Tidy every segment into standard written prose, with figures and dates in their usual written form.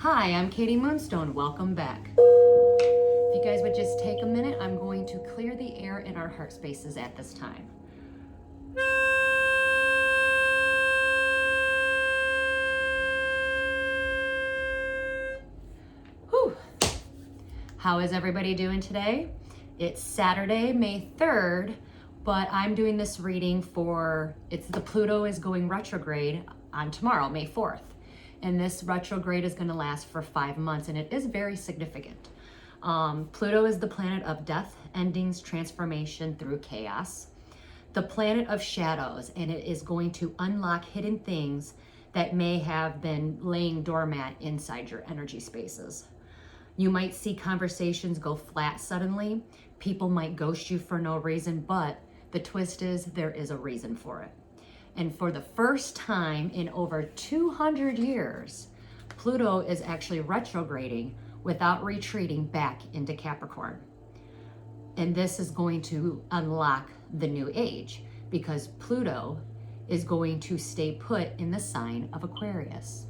Hi, I'm Katie Moonstone. Welcome back. If you guys would just take a minute, I'm going to clear the air in our heart spaces at this time. Whew. How is everybody doing today? It's Saturday, May 3rd, but I'm doing this reading for, the Pluto is going retrograde on tomorrow, May 4th. And this retrograde is going to last for 5 months, and it is very significant. Pluto is the planet of death, endings, transformation through chaos. The planet of shadows, and it is going to unlock hidden things that may have been laying doormat inside your energy spaces. You might see conversations go flat suddenly. People might ghost you for no reason, but the twist is there is a reason for it. And for the first time in over 200 years, Pluto is actually retrograding without retreating back into Capricorn. And this is going to unlock the new age because Pluto is going to stay put in the sign of Aquarius.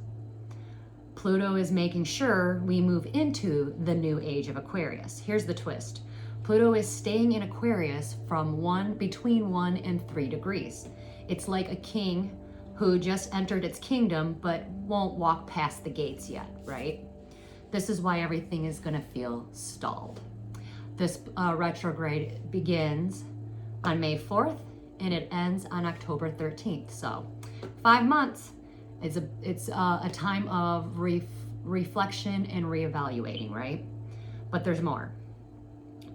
Pluto is making sure we move into the new age of Aquarius. Here's the twist. Pluto is staying in Aquarius from between 1 and 3 degrees. It's like a king who just entered its kingdom but won't walk past the gates yet, right? This is why everything is going to feel stalled. This retrograde begins on May 4th and it ends on October 13th. So 5 months. It's a time of reflection and reevaluating, right? But there's more.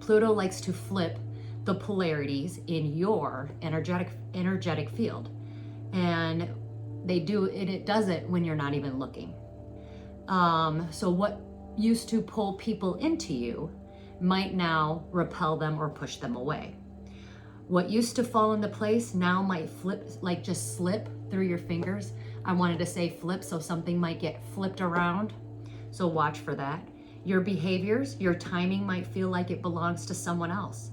Pluto likes to flip the polarities in your energetic field, and it does it when you're not even looking. So what used to pull people into you might now repel them or push them away. What used to fall into place now might just slip through your fingers. I wanted to say flip, so something might get flipped around. So watch for that. Your behaviors, your timing might feel like it belongs to someone else.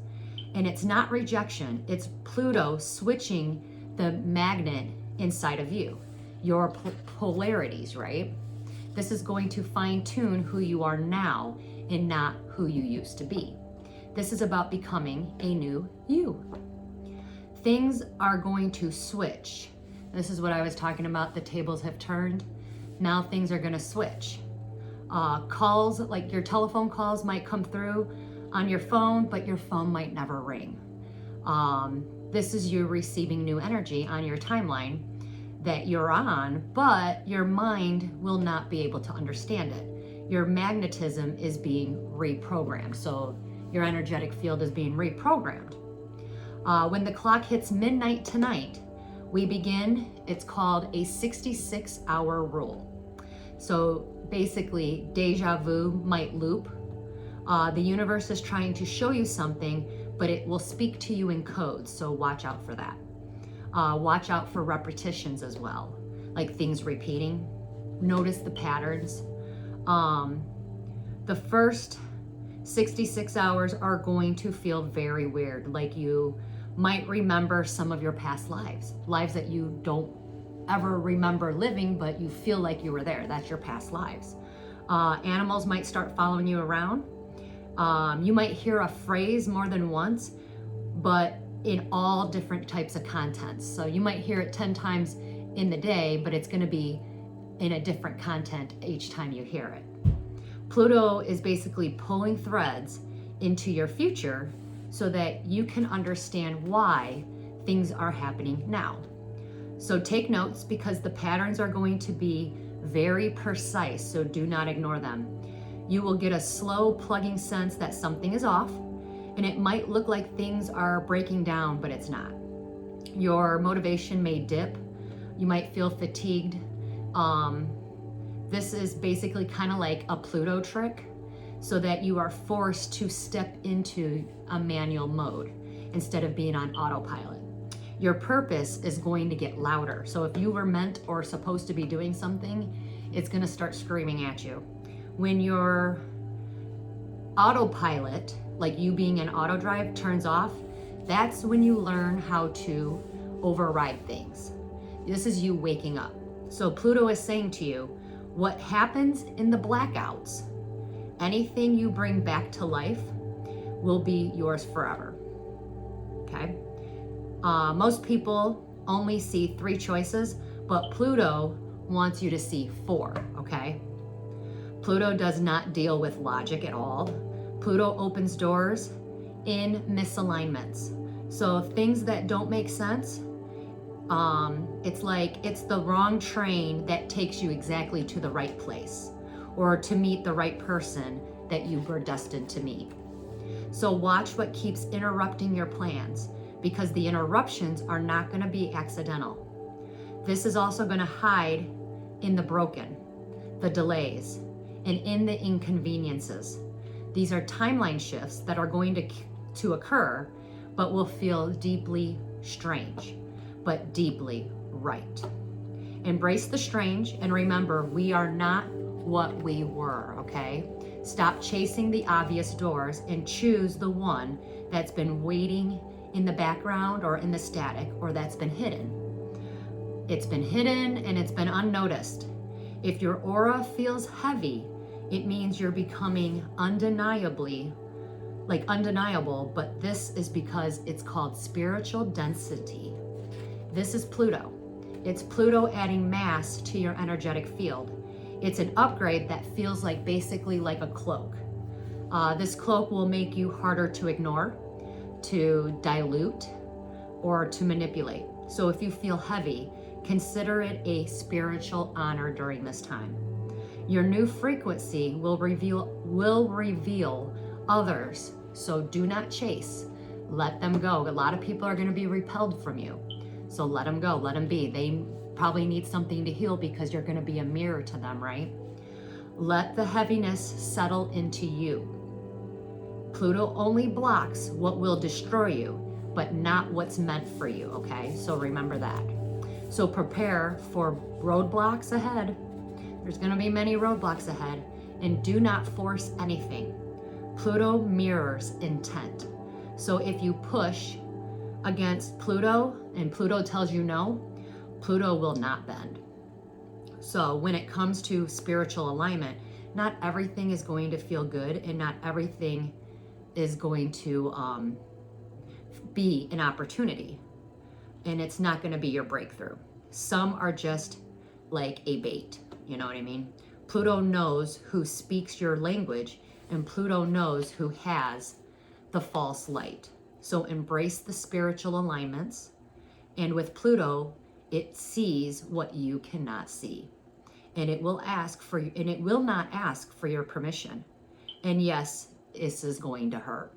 And it's not rejection, it's Pluto switching the magnet inside of you, your polarities, right? This is going to fine tune who you are now and not who you used to be. This is about becoming a new you. Things are going to switch. This is what I was talking about. The tables have turned. Now things are going to switch. Calls, like your telephone calls, might come through on your phone, but your phone might never ring. This is you receiving new energy on your timeline that you're on, but your mind will not be able to understand it. Your magnetism is being reprogrammed. So your energetic field is being reprogrammed. When the clock hits midnight tonight, we begin, it's called a 66-hour rule. So basically, deja vu might loop. The universe is trying to show you something, but it will speak to you in codes, so watch out for that. Watch out for repetitions as well, like things repeating. Notice the patterns. The first 66 hours are going to feel very weird, like you might remember some of your past lives that you don't ever remember living, but you feel like you were there. That's your past lives. Animals might start following you around. You might hear a phrase more than once, but in all different types of contents. So you might hear it 10 times in the day, but it's going to be in a different content each time you hear it. Pluto is basically pulling threads into your future so that you can understand why things are happening now. So take notes because the patterns are going to be very precise, so do not ignore them. You will get a slow plugging sense that something is off, and it might look like things are breaking down, but it's not. Your motivation may dip. You might feel fatigued. This is basically kind of like a Pluto trick, so that you are forced to step into a manual mode instead of being on autopilot. Your purpose is going to get louder. So if you were meant or supposed to be doing something, it's going to start screaming at you. When your autopilot, like you being in auto drive, turns off, that's when you learn how to override things. This is you waking up. So Pluto is saying to you, What happens in the blackouts, anything you bring back to life will be yours forever. Okay? Most people only see 3 choices, but Pluto wants you to see 4, okay? Pluto does not deal with logic at all. Pluto opens doors in misalignments. So things that don't make sense, it's like it's the wrong train that takes you exactly to the right place or to meet the right person that you were destined to meet. So watch what keeps interrupting your plans, because the interruptions are not going to be accidental. This is also going to hide in the broken, the delays, and in the inconveniences. These are timeline shifts that are going to occur, but will feel deeply strange, but deeply right. Embrace the strange and remember, we are not what we were, okay? Stop chasing the obvious doors and choose the one that's been waiting in the background or in the static, or that's been hidden. It's been hidden and it's been unnoticed. If your aura feels heavy, it means you're becoming undeniable, but this is because it's called spiritual density. This is Pluto. It's Pluto adding mass to your energetic field. It's an upgrade that feels like basically like a cloak. This cloak will make you harder to ignore, to dilute, or to manipulate. So if you feel heavy, consider it a spiritual honor during this time. Your new frequency will reveal others, so do not chase. Let them go. A lot of people are going to be repelled from you. So let them go, let them be. They probably need something to heal because you're going to be a mirror to them, right? Let the heaviness settle into you. Pluto only blocks what will destroy you, but not what's meant for you, okay? So remember that. So prepare for roadblocks ahead. There's going to be many roadblocks ahead, and do not force anything. Pluto mirrors intent. So if you push against Pluto and Pluto tells you no, Pluto will not bend. So when it comes to spiritual alignment, not everything is going to feel good, and not everything is going to be an opportunity, and it's not going to be your breakthrough. Some are just like a bait, you know what I mean? Pluto knows who speaks your language, and Pluto knows who has the false light. So embrace the spiritual alignments, and with Pluto, it sees what you cannot see, and it will not ask for your permission. And yes, this is going to hurt,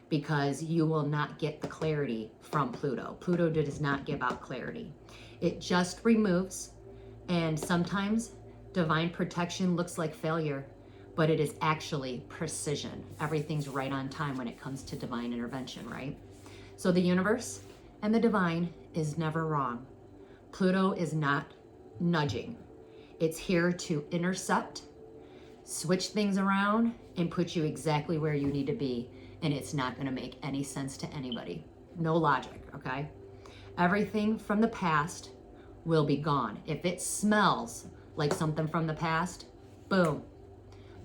because you will not get the clarity from Pluto. Pluto does not give out clarity. It just removes, and sometimes divine protection looks like failure, but it is actually precision. Everything's right on time when it comes to divine intervention, right? So the universe and the divine is never wrong. Pluto is not nudging. It's here to intercept, switch things around, and put you exactly where you need to be. And it's not going to make any sense to anybody. No logic, okay? Everything from the past will be gone. If it smells like something from the past, boom,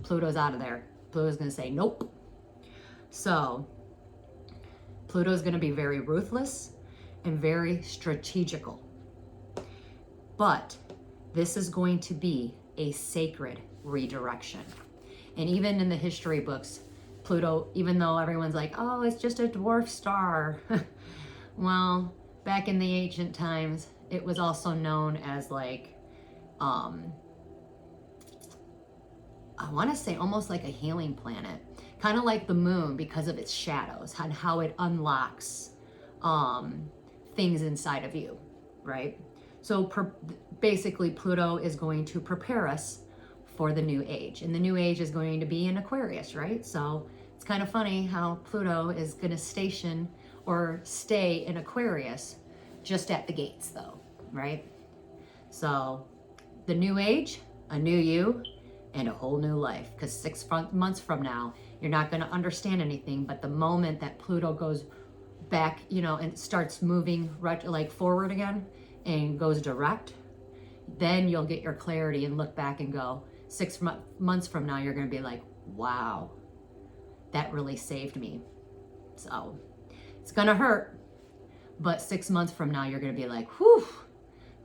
Pluto's out of there. Pluto's going to say nope. So Pluto's going to be very ruthless and very strategical. But this is going to be a sacred redirection. And even in the history books, Pluto, even though everyone's like, oh, it's just a dwarf star. Well, back in the ancient times, it was also known as like, I want to say almost like a healing planet. Kind of like the moon because of its shadows and how it unlocks things inside of you, right? So basically Pluto is going to prepare us for the new age. And the new age is going to be in Aquarius, right? So it's kind of funny how Pluto is going to station or stay in Aquarius just at the gates though, right? So the new age, a new you, and a whole new life. Because 6 months from now, you're not going to understand anything. But the moment that Pluto goes back, and starts moving like forward again and goes direct, Then you'll get your clarity and look back and go, 6 months from now, you're going to be like, wow, that really saved me. So it's going to hurt, but 6 months from now, you're going to be like, whew,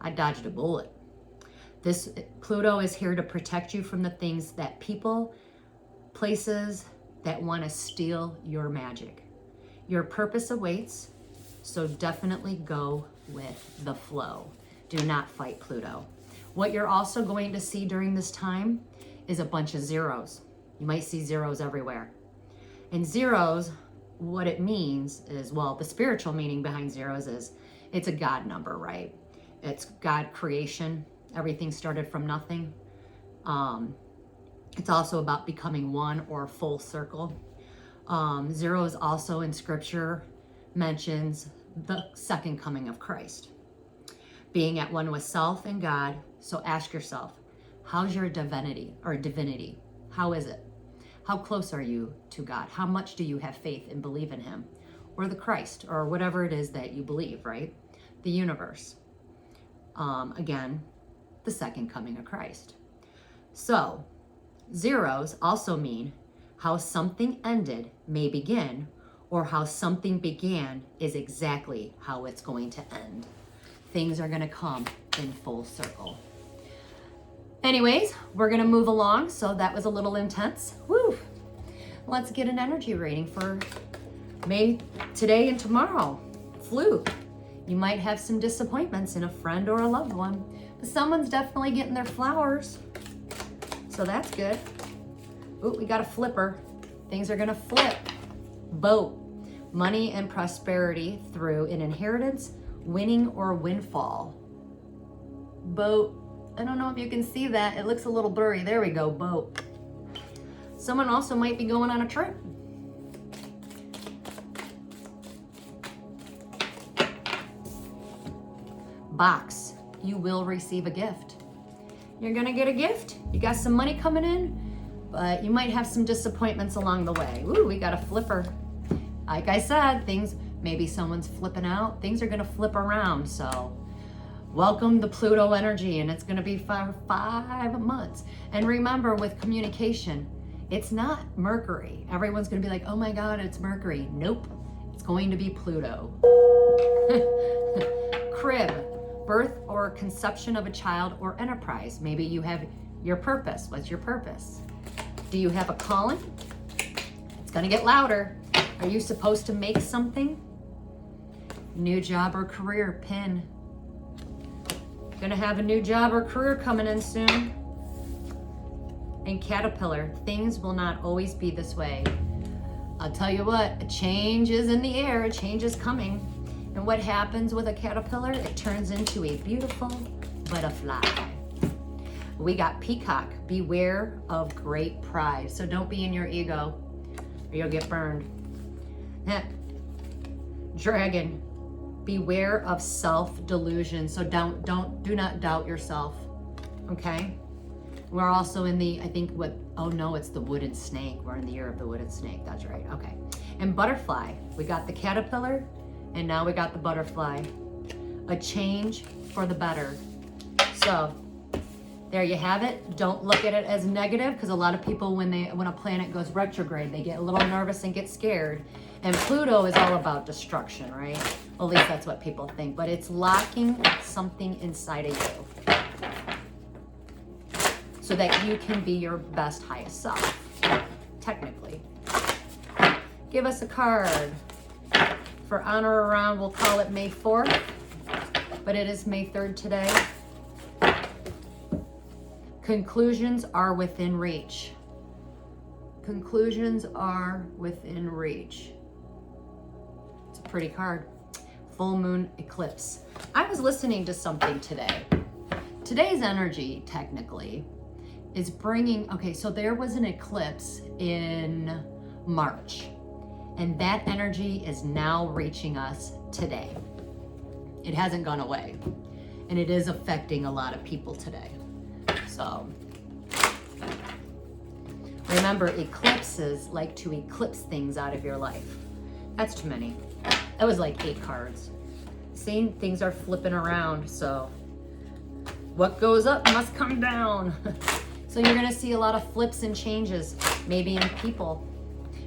I dodged a bullet. This Pluto is here to protect you from the things that people, places that want to steal your magic. Your purpose awaits, so definitely go with the flow. Do not fight Pluto. What you're also going to see during this time is a bunch of zeros. You might see zeros everywhere. And zeros, what it means is, well, the spiritual meaning behind zeros is it's a God number, right? It's God creation. Everything started from nothing. It's also about becoming one or full circle. Zeros also in scripture mentions the second coming of Christ. Being at one with self and God. So ask yourself, how's your divinity? How is it? How close are you to God? How much do you have faith and believe in him? Or the Christ, or whatever it is that you believe, right? The universe. Again, the second coming of Christ. So, zeros also mean how something ended may begin, or how something began is exactly how it's going to end. Things are going to come in full circle. Anyways, we're going to move along. So that was a little intense. Woo! Let's get an energy reading for May today and tomorrow. Fluke. You might have some disappointments in a friend or a loved one, but someone's definitely getting their flowers. So that's good. Ooh, we got a flipper. Things are going to flip. Boat. Money and prosperity through an inheritance, winning or windfall. Boat. I don't know if you can see that. It looks a little blurry. There we go, boat. Someone also might be going on a trip. Box. You will receive a gift. You're gonna get a gift. You got some money coming in, but you might have some disappointments along the way. Ooh, we got a flipper. Like I said, maybe someone's flipping out. Things are gonna flip around, so welcome the Pluto energy, and it's going to be for 5 months. And remember, with communication, it's not Mercury. Everyone's going to be like, oh my God, it's Mercury. Nope, it's going to be Pluto. Crib, birth or conception of a child or enterprise. Maybe you have your purpose. What's your purpose? Do you have a calling? It's going to get louder. Are you supposed to make something? New job or career, pin. Gonna have a new job or career coming in soon. And caterpillar, things will not always be this way. I'll tell you what, a change is in the air, a change is coming. And what happens with a caterpillar? It turns into a beautiful butterfly. We got peacock, beware of great pride. So don't be in your ego or you'll get burned. Dragon, beware of self-delusion. So do not doubt yourself. Okay? We're also in the, it's the wooden snake. We're in the year of the wooden snake. That's right. Okay. And butterfly. We got the caterpillar and now we got the butterfly. A change for the better. So there you have it. Don't look at it as negative, because a lot of people, when a planet goes retrograde, they get a little nervous and get scared. And Pluto is all about destruction, right? Well, at least that's what people think, but it's locking something inside of you so that you can be your best, highest self, technically. Give us a card. For honor around, we'll call it May 4th, but it is May 3rd today. Conclusions are within reach. Conclusions are within reach. It's a pretty card. Full moon eclipse. I was listening to something today. Today's energy, technically, is bringing, so there was an eclipse in March, and that energy is now reaching us today. It hasn't gone away, and it is affecting a lot of people today. So remember, eclipses like to eclipse things out of your life. That's too many. That was like 8 cards. Seeing things are flipping around, so What goes up must come down. So you're gonna see a lot of flips and changes, maybe in people,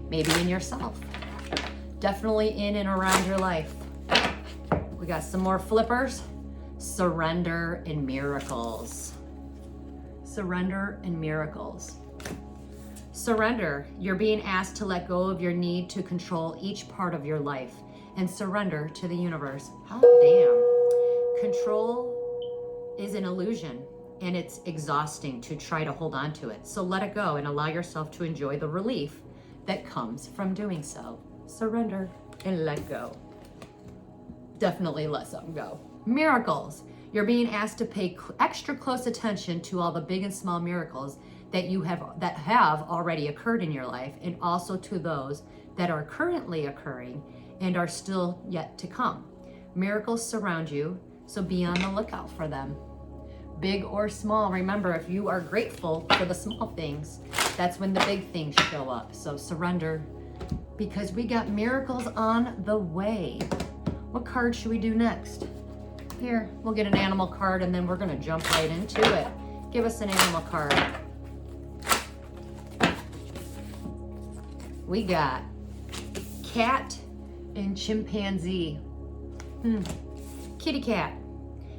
maybe in yourself, definitely in and around your life. We got some more flippers. Surrender and miracles. Surrender and miracles. Surrender. You're being asked to let go of your need to control each part of your life and surrender to the universe. Hot damn. Control is an illusion and it's exhausting to try to hold on to it. So let it go and allow yourself to enjoy the relief that comes from doing so. Surrender and let go. Definitely let something go. Miracles. You're being asked to pay extra close attention to all the big and small miracles that have already occurred in your life, and also to those that are currently occurring and are still yet to come. Miracles surround you, so be on the lookout for them. Big or small, remember, if you are grateful for the small things, that's when the big things show up. So surrender, because we got miracles on the way. What card should we do next? Here, we'll get an animal card and then we're gonna jump right into it. Give us an animal card. We got cat and chimpanzee. Kitty cat.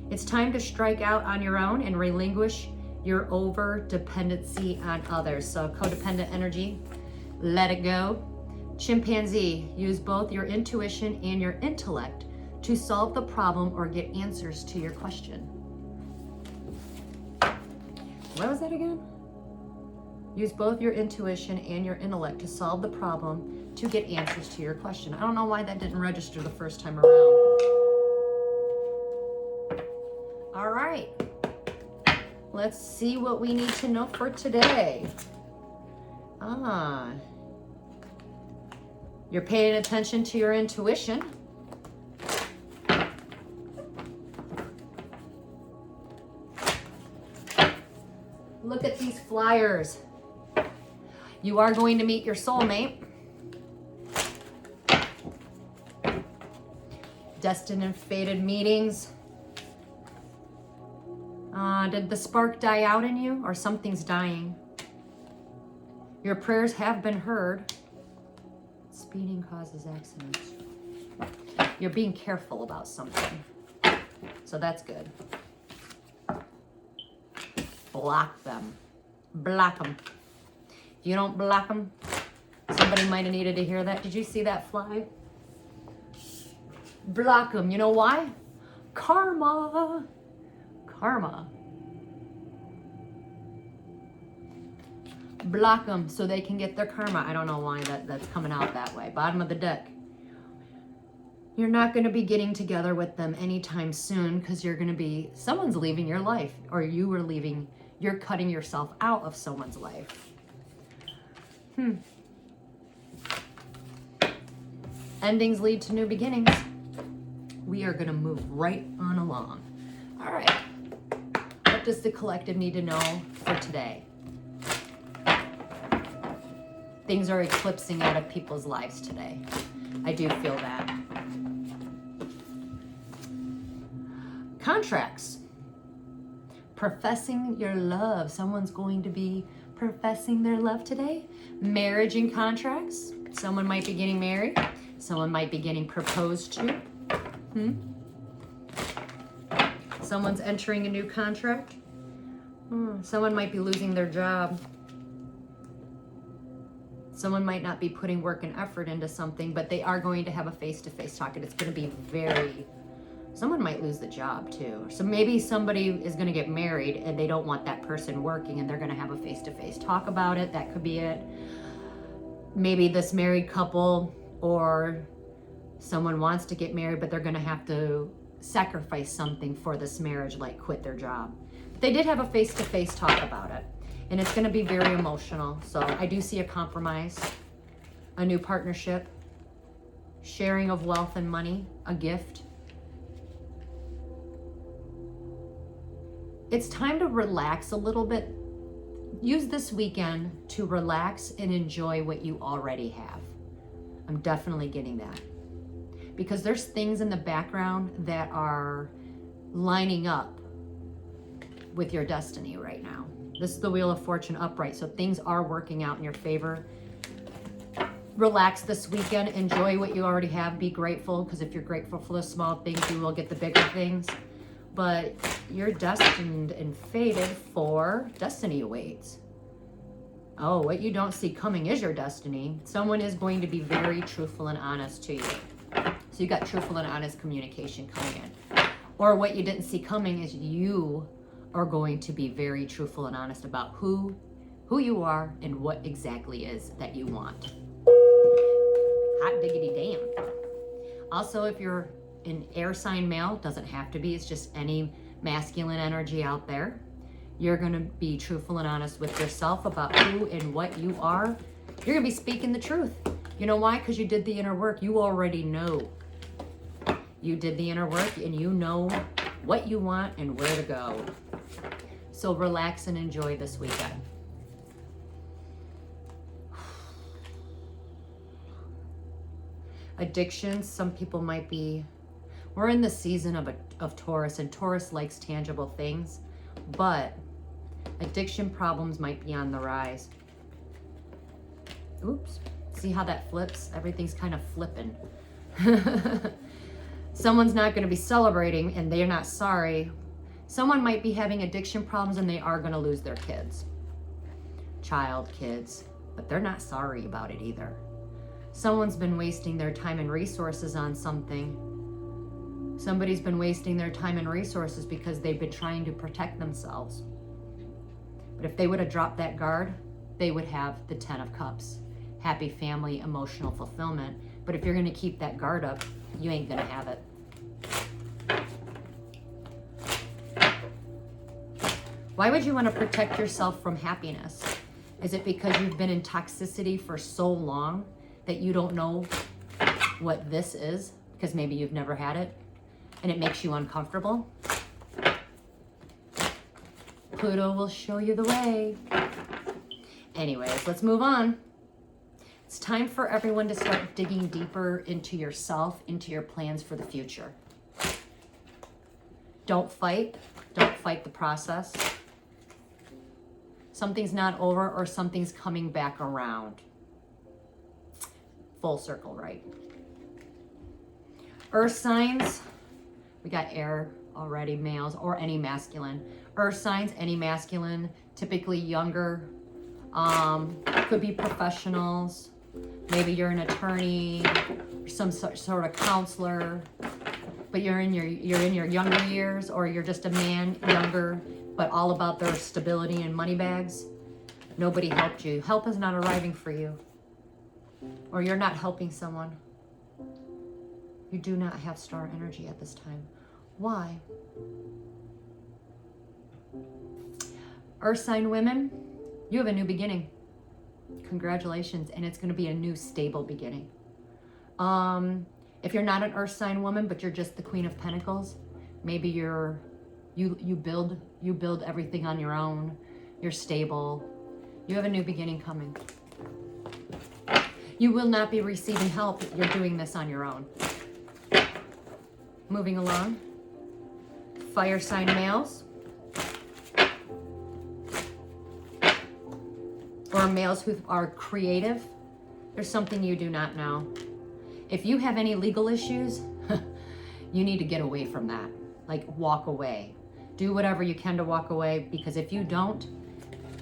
It's time to strike out on your own and relinquish your over-dependency on others. So codependent energy, let it go. Chimpanzee, use both your intuition and your intellect to solve the problem or get answers to your question. What was that again? Use both your intuition and your intellect to solve the problem to get answers to your question. I don't know why that didn't register the first time around. All right, let's see what we need to know for today. You're paying attention to your intuition. Look at these flyers. You are going to meet your soulmate. Destined and fated meetings. Did the spark die out in you, or something's dying? Your prayers have been heard. Speeding causes accidents. You're being careful about something, so that's good. Block them. Block them. If you don't block them, somebody might have needed to hear that. Did you see that fly? Block them. You know why? Karma. Karma. Block them so they can get their karma. I don't know why that's coming out that way. Bottom of the deck. You're not going to be getting together with them anytime soon because someone's leaving your life, or you're cutting yourself out of someone's life. Endings lead to new beginnings. We are going to move right on along. All right. What does the collective need to know for today? Things are eclipsing out of people's lives today. I do feel that. Contracts. Professing your love. Someone's going to be professing their love today. Marriage and contracts. Someone might be getting married. Someone might be getting proposed to. Someone's entering a new contract. Someone might be losing their job. Someone might not be putting work and effort into something, but they are going to have a face-to-face talk, and it's going to be someone might lose the job too. So maybe somebody is going to get married and they don't want that person working, and they're going to have a face-to-face talk about it. That could be it. Maybe this married couple or someone wants to get married, but they're going to have to sacrifice something for this marriage, like quit their job. But they did have a face-to-face talk about it. And it's going to be very emotional. So I do see a compromise, a new partnership, sharing of wealth and money, a gift. It's time to relax a little bit. Use this weekend to relax and enjoy what you already have. I'm definitely getting that. Because there's things in the background that are lining up with your destiny right now. This is the Wheel of Fortune upright, so things are working out in your favor. Relax this weekend. Enjoy what you already have. Be grateful, because if you're grateful for the small things, you will get the bigger things. But you're destined and fated for destiny awaits. Oh, what you don't see coming is your destiny. Someone is going to be very truthful and honest to you. So you got truthful and honest communication coming in. Or what you didn't see coming is you are going to be very truthful and honest about who you are and what exactly is that you want. Hot diggity damn. Also, if you're an air sign male, doesn't have to be, it's just any masculine energy out there. You're going to be truthful and honest with yourself about who and what you are. You're going to be speaking the truth. You know why? Because you did the inner work. You already know. You did the inner work and you know what you want and where to go. So relax and enjoy this weekend. Addictions, some people might be, we're in the season of Taurus, and Taurus likes tangible things, but addiction problems might be on the rise. Oops, see how that flips? Everything's kind of flipping. Someone's not going to be celebrating and they're not sorry. Someone might be having addiction problems and they are going to lose their kids. Kids, but they're not sorry about it either. Someone's been wasting their time and resources on something. Somebody's been wasting their time and resources because they've been trying to protect themselves. But if they would have dropped that guard, they would have the 10 of Cups. Happy family, emotional fulfillment. But if you're going to keep that guard up, you ain't going to have it. Why would you want to protect yourself from happiness? Is it because you've been in toxicity for so long that you don't know what this is? Because maybe you've never had it and it makes you uncomfortable? Pluto will show you the way. Anyways, let's move on. It's time for everyone to start digging deeper into yourself, into your plans for the future. Don't fight. Don't fight the process. Something's not over or something's coming back around. Full circle, right? Earth signs, we got air already, males or any masculine. Earth signs, any masculine, typically younger, could be professionals. Maybe you're an attorney, some sort of counselor, but you're in your younger years, or you're just a man, younger, but all about their stability and money bags. Nobody helped you. Help is not arriving for you. Or you're not helping someone. You do not have star energy at this time. Why? Earth sign women, you have a new beginning. Congratulations, and it's going to be a new stable beginning. If you're not an earth sign woman, but you're just the Queen of Pentacles, maybe you build everything on your own. You're stable. You have a new beginning coming. You will not be receiving help. You're doing this on your own. Moving along. Fire sign males. Or males who are creative. There's something you do not know. If you have any legal issues, you need to get away from that. Like, walk away. Do whatever you can to walk away, because if you don't,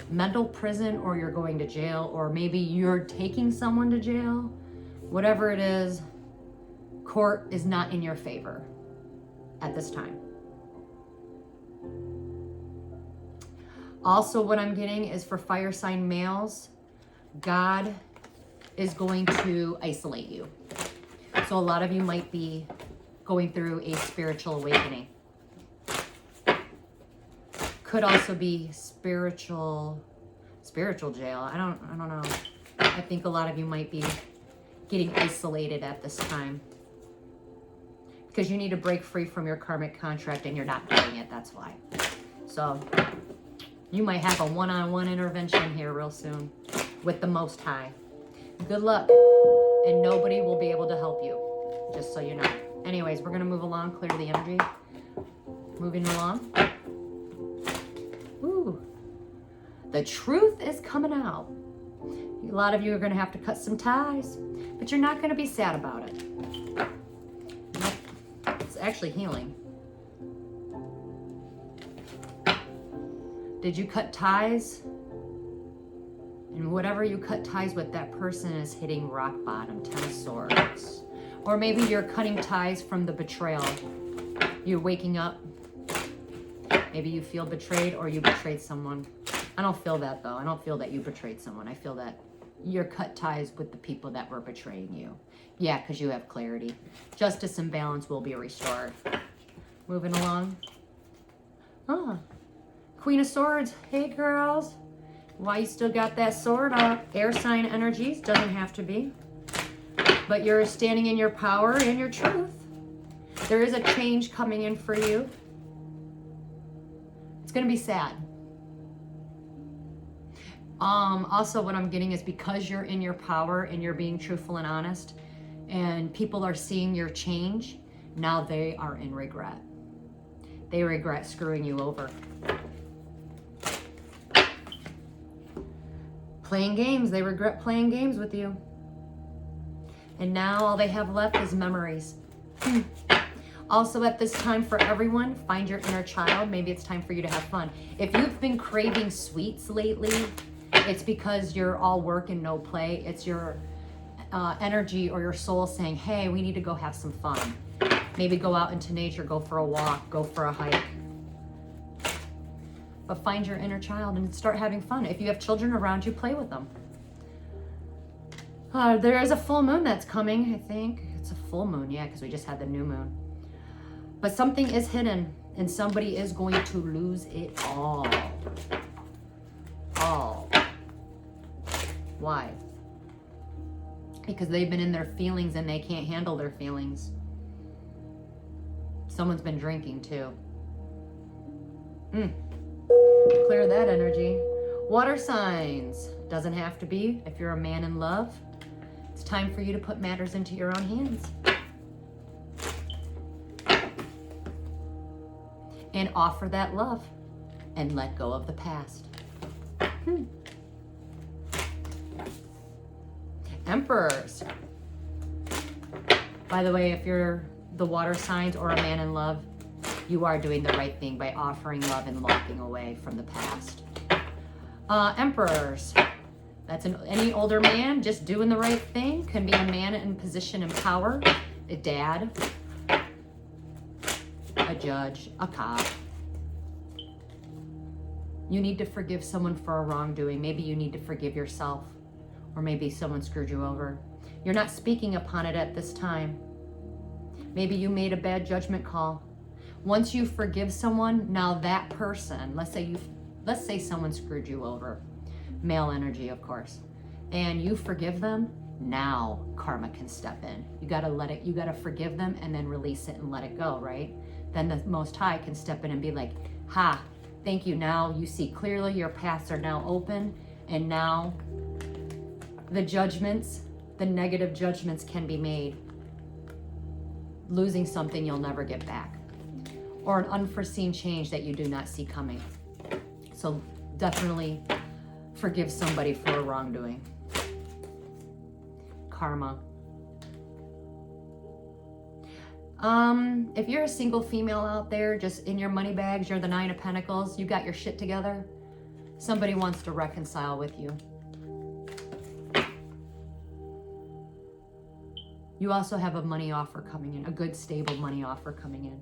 mental prison, or you're going to jail, or maybe you're taking someone to jail, whatever it is, court is not in your favor at this time. Also, what I'm getting is for fire sign males, God is going to isolate you. So a lot of you might be going through a spiritual awakening. Could also be spiritual jail. I don't know. I think a lot of you might be getting isolated at this time because you need to break free from your karmic contract and you're not doing it. That's why. So you might have a one-on-one intervention here real soon with the Most High. Good luck, and nobody will be able to help you, just so you know. Anyways, we're going to move along, clear the energy. Moving along. Ooh. The truth is coming out. A lot of you are going to have to cut some ties, but you're not going to be sad about it. Nope. It's actually healing. Did you cut ties? And whatever you cut ties with, that person is hitting rock bottom, 10 of Swords. Or maybe you're cutting ties from the betrayal. You're waking up. Maybe you feel betrayed or you betrayed someone. I don't feel that though. I don't feel that you betrayed someone. I feel that you're cut ties with the people that were betraying you. Yeah, because you have clarity. Justice and balance will be restored. Moving along. Ah, Queen of Swords. Hey girls. Why you still got that sword up? Air sign energies. Doesn't have to be. But you're standing in your power and your truth. There is a change coming in for you. It's going to be sad. Also what I'm getting is because you're in your power and you're being truthful and honest and people are seeing your change, now they are in regret. They regret screwing you over. Playing games, they regret playing games with you. And now all they have left is memories. Also at this time for everyone, find your inner child. Maybe it's time for you to have fun. If you've been craving sweets lately, it's because you're all work and no play. It's your energy or your soul saying, hey, we need to go have some fun. Maybe go out into nature, go for a walk, go for a hike. But find your inner child and start having fun. If you have children around you, play with them. There is a full moon that's coming, I think. It's a full moon, yeah, because we just had the new moon. But something is hidden and somebody is going to lose it all. All. Why? Because they've been in their feelings and they can't handle their feelings. Someone's been drinking too. Clear that energy. Water signs. Doesn't have to be. If you're a man in love, it's time for you to put matters into your own hands. And offer that love and let go of the past. Emperors. By the way, if you're the water signs or a man in love, you are doing the right thing by offering love and walking away from the past. Emperors. That's any older man just doing the right thing. Can be a man in position and power, a dad, a judge, a cop. You need to forgive someone for a wrongdoing. Maybe you need to forgive yourself, or maybe someone screwed you over. You're not speaking upon it at this time. Maybe you made a bad judgment call. Once you forgive someone, now that person, let's say someone screwed you over, male energy, of course, and you forgive them, now karma can step in. You gotta forgive them and then release it and let it go, right? Then the Most High can step in and be like, ha, thank you. Now you see clearly, your paths are now open, and now the judgments, the negative judgments can be made. Losing something you'll never get back, or an unforeseen change that you do not see coming. So definitely forgive somebody for a wrongdoing. Karma. If you're a single female out there, just in your money bags, you're the 9 of Pentacles, you got your shit together, somebody wants to reconcile with you. You also have a money offer coming in, a good, stable money offer coming in.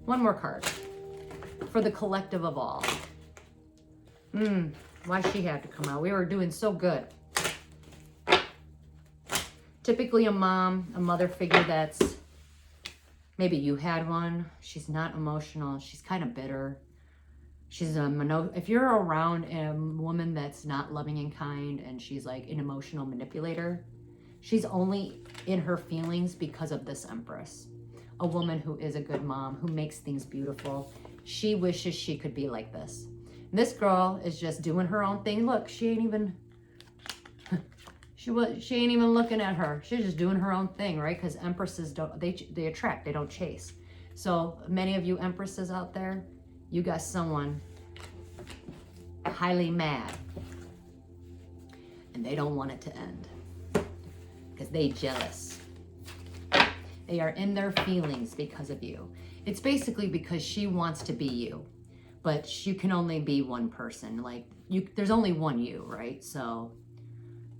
One more card for the collective of all. Why she had to come out? We were doing so good. Typically a mom, a mother figure that's, maybe you had one. She's not emotional. She's kind of bitter. She's if you're around a woman that's not loving and kind and she's like an emotional manipulator, she's only in her feelings because of this Empress. A woman who is a good mom, who makes things beautiful. She wishes she could be like this. And this girl is just doing her own thing. Look, she ain't even, she ain't even looking at her. She's just doing her own thing, right? Because Empresses they attract, they don't chase. So many of you Empresses out there, You got someone highly mad, and they don't want it to end because they jealous. They are in their feelings because of you. It's basically because she wants to be you, but you can only be one person. Like there's only one you, right? So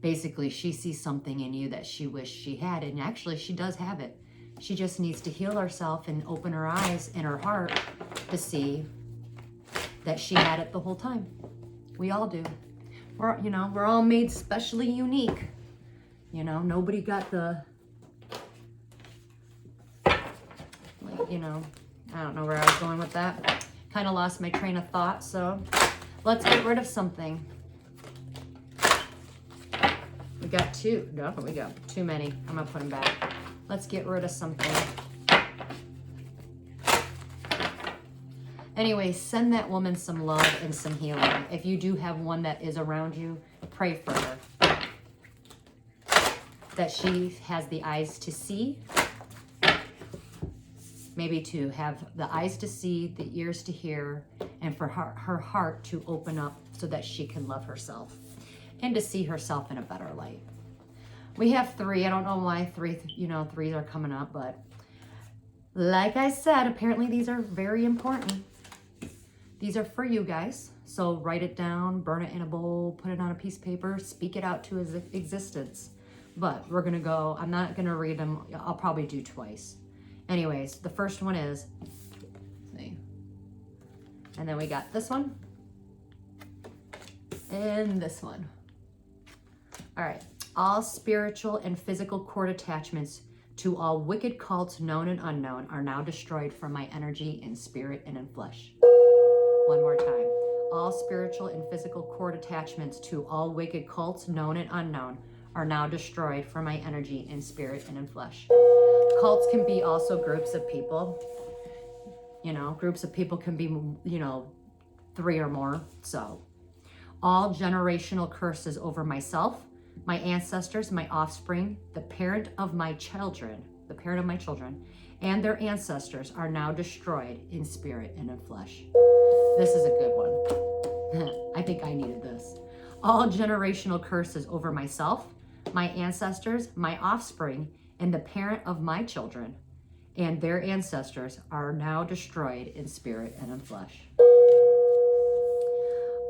basically she sees something in you that she wished she had, and actually she does have it. She just needs to heal herself and open her eyes and her heart to see that she had it the whole time. We all do. We're all made specially unique. Nobody got the, I don't know where I was going with that. Kind of lost my train of thought, so let's get rid of something. We got two. No, we got too many. I'm gonna put them back. Let's get rid of something. Anyway, send that woman some love and some healing. If you do have one that is around you, pray for her. That she has the eyes to see. Maybe to have the eyes to see, the ears to hear, and for her heart to open up so that she can love herself and to see herself in a better light. We have 3. I don't know why 3, threes are coming up, but like I said, apparently these are very important. These are for you guys. So write it down, burn it in a bowl, put it on a piece of paper, speak it out to existence. But we're gonna go, I'm not gonna read them. I'll probably do twice. Anyways, the first one is, see, and then we got this one and this one. All right, all spiritual and physical cord attachments to all wicked cults, known and unknown, are now destroyed from my energy in spirit and in flesh. One more time. All spiritual and physical cord attachments to all wicked cults, known and unknown, are now destroyed from my energy in spirit and in flesh. Cults can be also groups of people. Groups of people can be, 3 or more. So all generational curses over myself, my ancestors, my offspring, the parent of my children, and their ancestors are now destroyed in spirit and in flesh. This is a good one. I think I needed this. All generational curses over myself, my ancestors, my offspring, and the parent of my children, and their ancestors are now destroyed in spirit and in flesh.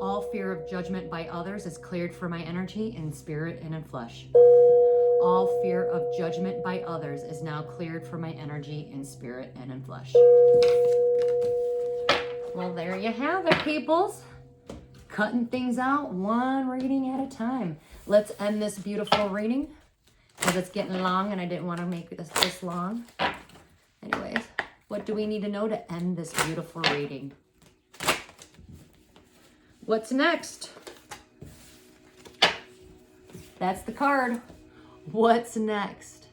All fear of judgment by others is cleared for my energy in spirit and in flesh. All fear of judgment by others is now cleared for my energy in spirit and in flesh. Well, there you have it, peoples. Cutting things out one reading at a time. Let's end this beautiful reading because it's getting long and I didn't want to make this long. Anyways, what do we need to know to end this beautiful reading? What's next? That's the card. What's next?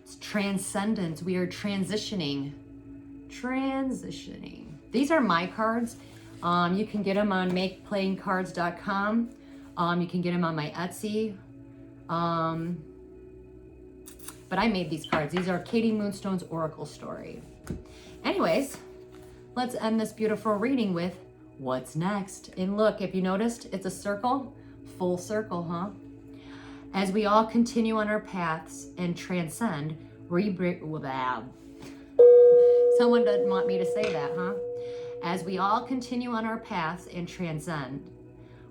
It's transcendence. We are transitioning. These are my cards. You can get them on makeplayingcards.com. You can get them on my Etsy. But I made these cards. These are Katie Moonstone's Oracle Story. Anyways, let's end this beautiful reading with what's next. And look, if you noticed, it's a circle, full circle, huh? As we all continue on our paths and transcend, someone doesn't want me to say that, huh? As we all continue on our paths and transcend,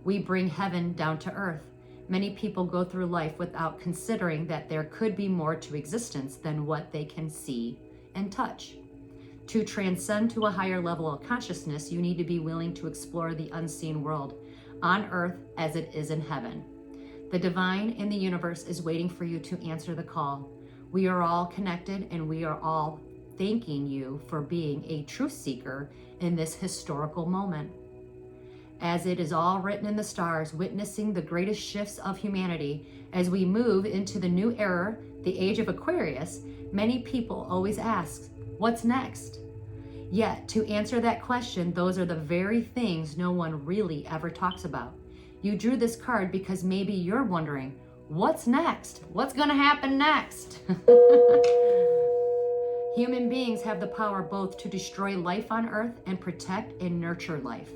we bring heaven down to earth. Many people go through life without considering that there could be more to existence than what they can see and touch. To transcend to a higher level of consciousness, you need to be willing to explore the unseen world on earth as it is in heaven. The divine in the universe is waiting for you to answer the call. We are all connected, and we are all thanking you for being a truth seeker in this historical moment. As it is all written in the stars, witnessing the greatest shifts of humanity as we move into the new era, the age of Aquarius, many people always ask, what's next? Yet, to answer that question, those are the very things no one really ever talks about. You drew this card because maybe you're wondering, what's next? What's going to happen next? Human beings have the power both to destroy life on Earth and protect and nurture life.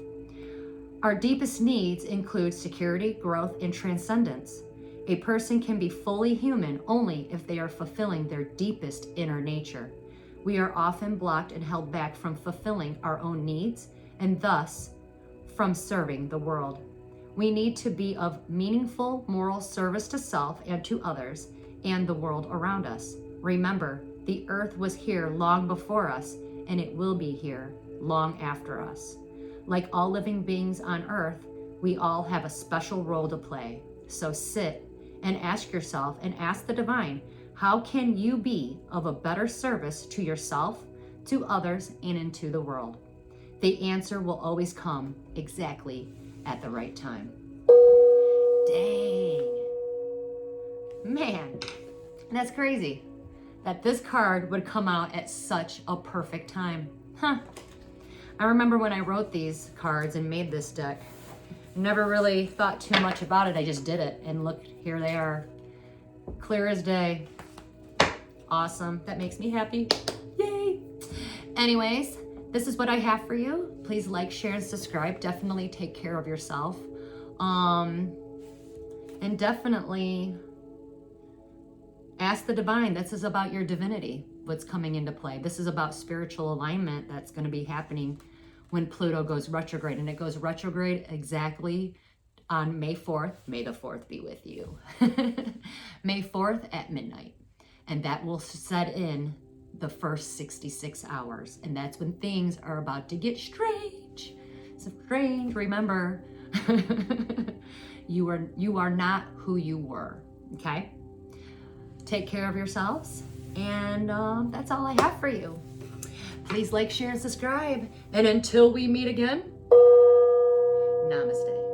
Our deepest needs include security, growth, and transcendence. A person can be fully human only if they are fulfilling their deepest inner nature. We are often blocked and held back from fulfilling our own needs and thus from serving the world. We need to be of meaningful moral service to self and to others and the world around us. Remember, the earth was here long before us, and it will be here long after us. Like all living beings on earth, we all have a special role to play. So sit and ask yourself and ask the divine, how can you be of a better service to yourself, to others, and into the world? The answer will always come exactly at the right time. Dang. Man, that's crazy that this card would come out at such a perfect time. Huh. I remember when I wrote these cards and made this deck, never really thought too much about it. I just did it, and look, here they are. Clear as day. Awesome. That makes me happy. Yay. Anyways, this is what I have for you. Please like, share, and subscribe. Definitely take care of yourself. And definitely ask the divine. This is about your divinity, what's coming into play. This is about spiritual alignment that's going to be happening when Pluto goes retrograde. And it goes retrograde exactly on May 4th. May the 4th be with you. May 4th at midnight. And that will set in the first 66 hours. And that's when things are about to get strange. So strange. Remember, you are not who you were. Okay? Take care of yourselves. And that's all I have for you. Please like, share, and subscribe. And until we meet again, Namaste.